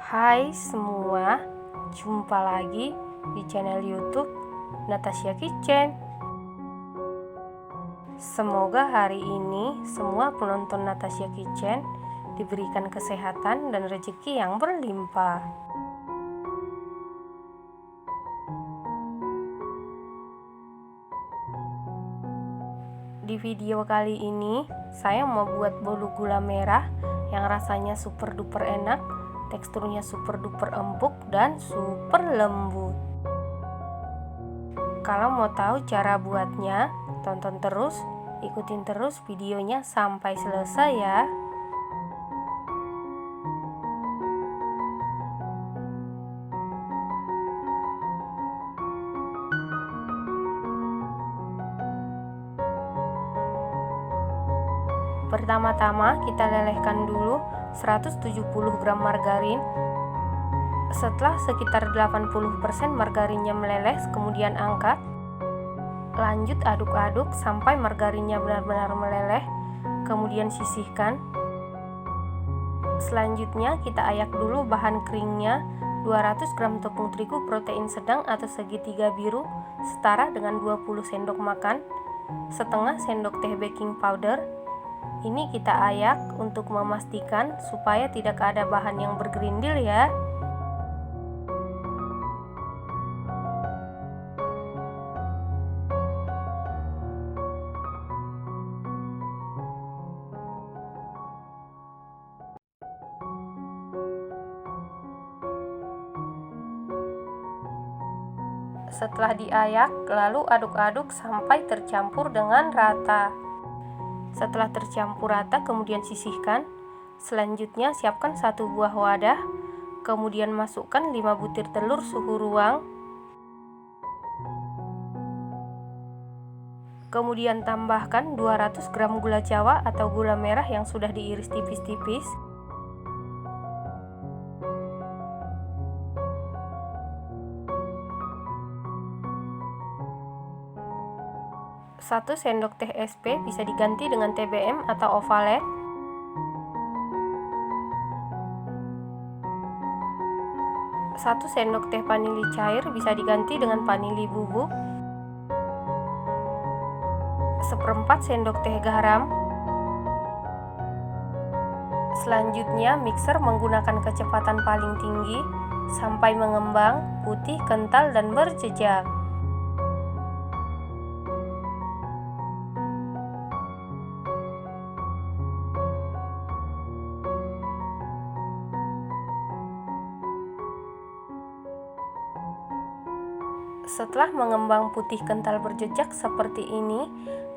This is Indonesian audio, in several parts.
Hai semua, jumpa lagi di channel YouTube Natasha Kitchen. Semoga hari ini semua penonton Natasha Kitchen diberikan kesehatan dan rezeki yang berlimpah. Di video kali ini, saya mau buat bolu gula merah yang rasanya super duper enak, teksturnya super duper empuk dan super lembut. Kalau mau tahu cara buatnya, tonton terus, ikutin terus videonya sampai selesai ya. Pertama-tama kita lelehkan dulu 170 gram margarin. Setelah sekitar 80% margarinnya meleleh, kemudian angkat. Lanjut aduk-aduk sampai margarinnya benar-benar meleleh, kemudian sisihkan. Selanjutnya kita ayak dulu bahan keringnya. 200 gram tepung terigu protein sedang atau segitiga biru setara dengan 20 sendok makan, setengah sendok teh baking powder. Ini kita ayak untuk memastikan supaya tidak ada bahan yang bergerindil ya. Setelah diayak, lalu aduk-aduk sampai tercampur dengan rata. Setelah tercampur rata, kemudian sisihkan. Selanjutnya siapkan satu buah wadah, kemudian masukkan 5 butir telur suhu ruang. Kemudian tambahkan 200 gram gula jawa atau gula merah yang sudah diiris tipis-tipis. Satu sendok teh SP bisa diganti dengan TBM atau Ovalet. Satu sendok teh vanili cair bisa diganti dengan vanili bubuk. Seperempat sendok teh garam. Selanjutnya mixer menggunakan kecepatan paling tinggi sampai mengembang, putih, kental, dan berjejak. Setelah mengembang putih kental berjejak seperti ini,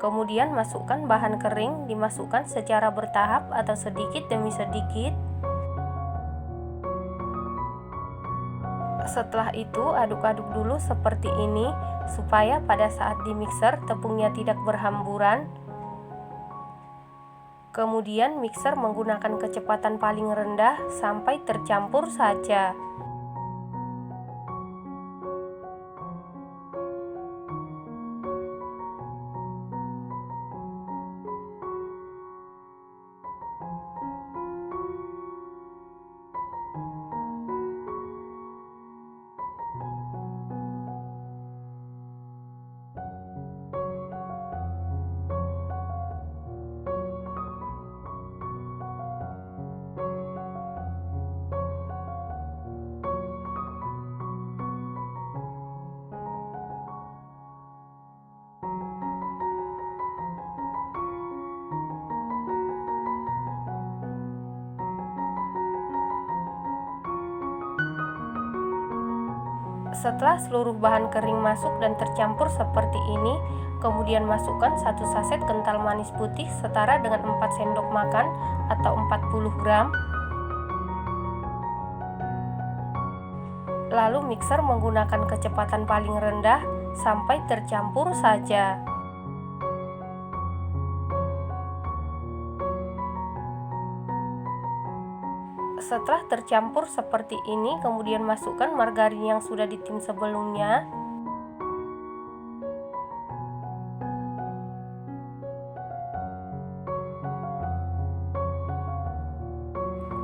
kemudian masukkan bahan kering, dimasukkan secara bertahap atau sedikit demi sedikit. Setelah itu aduk-aduk dulu seperti ini supaya pada saat di mixer tepungnya tidak berhamburan. Kemudian mixer menggunakan kecepatan paling rendah sampai tercampur saja. Setelah seluruh bahan kering masuk dan tercampur seperti ini, kemudian masukkan 1 saset kental manis putih setara dengan 4 sendok makan atau 40 gram. Lalu mixer menggunakan kecepatan paling rendah sampai tercampur saja. Setelah tercampur seperti ini, kemudian masukkan margarin yang sudah ditim sebelumnya.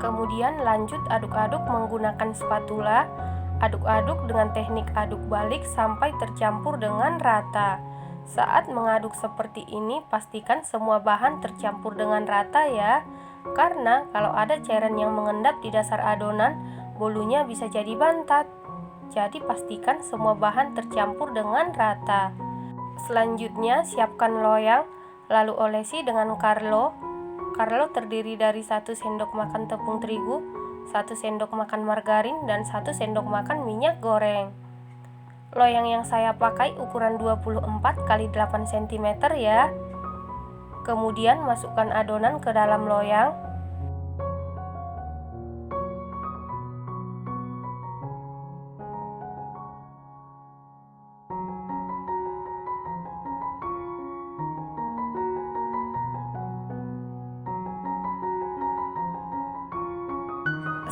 Kemudian lanjut aduk-aduk menggunakan spatula. Aduk-aduk dengan teknik aduk balik sampai tercampur dengan rata. Saat mengaduk seperti ini, pastikan semua bahan tercampur dengan rata ya. Karena kalau ada cairan yang mengendap di dasar adonan, bolunya bisa jadi bantat. Jadi pastikan semua bahan tercampur dengan rata. Selanjutnya siapkan loyang, lalu olesi dengan Carlo. Carlo terdiri dari 1 sendok makan tepung terigu, 1 sendok makan margarin, dan 1 sendok makan minyak goreng. Loyang yang saya pakai ukuran 24 x 8 cm ya. Kemudian masukkan adonan ke dalam loyang.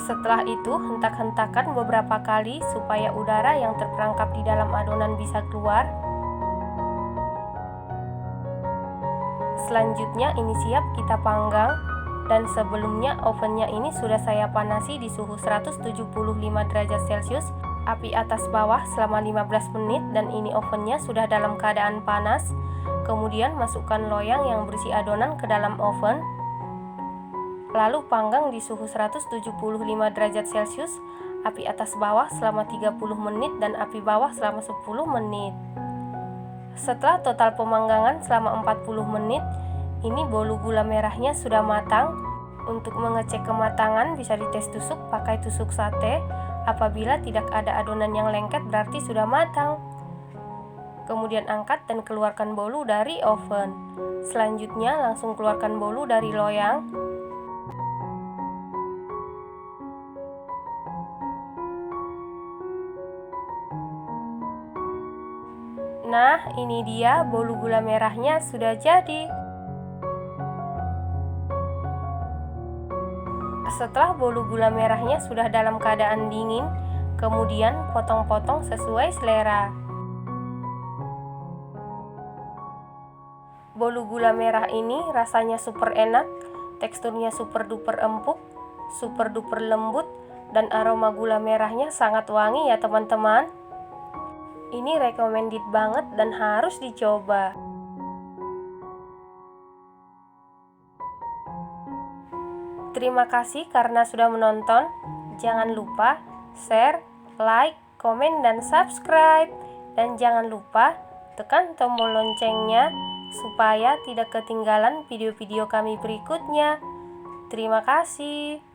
Setelah itu, hentak-hentakan beberapa kali supaya udara yang terperangkap di dalam adonan bisa keluar. Selanjutnya ini siap kita panggang, dan sebelumnya ovennya ini sudah saya panasi di suhu 175 derajat Celcius, api atas bawah selama 15 menit, dan ini ovennya sudah dalam keadaan panas. Kemudian masukkan loyang yang berisi adonan ke dalam oven. Lalu panggang di suhu 175 derajat Celcius, api atas bawah selama 30 menit dan api bawah selama 10 menit. Setelah total pemanggangan selama 40 menit, ini bolu gula merahnya sudah matang. Untuk mengecek kematangan bisa dites tusuk pakai tusuk sate. Apabila tidak ada adonan yang lengket berarti sudah matang. Kemudian angkat dan keluarkan bolu dari oven. Selanjutnya langsung keluarkan bolu dari loyang. Nah, ini dia bolu gula merahnya sudah jadi. Setelah bolu gula merahnya sudah dalam keadaan dingin, kemudian potong-potong sesuai selera. Bolu gula merah ini rasanya super enak, teksturnya super duper empuk, super duper lembut, dan aroma gula merahnya sangat wangi ya teman-teman. Ini recommended banget dan harus dicoba. Terima kasih karena sudah menonton. Jangan lupa share, like, komen, dan subscribe. Dan jangan lupa tekan tombol loncengnya supaya tidak ketinggalan video-video kami berikutnya. Terima kasih.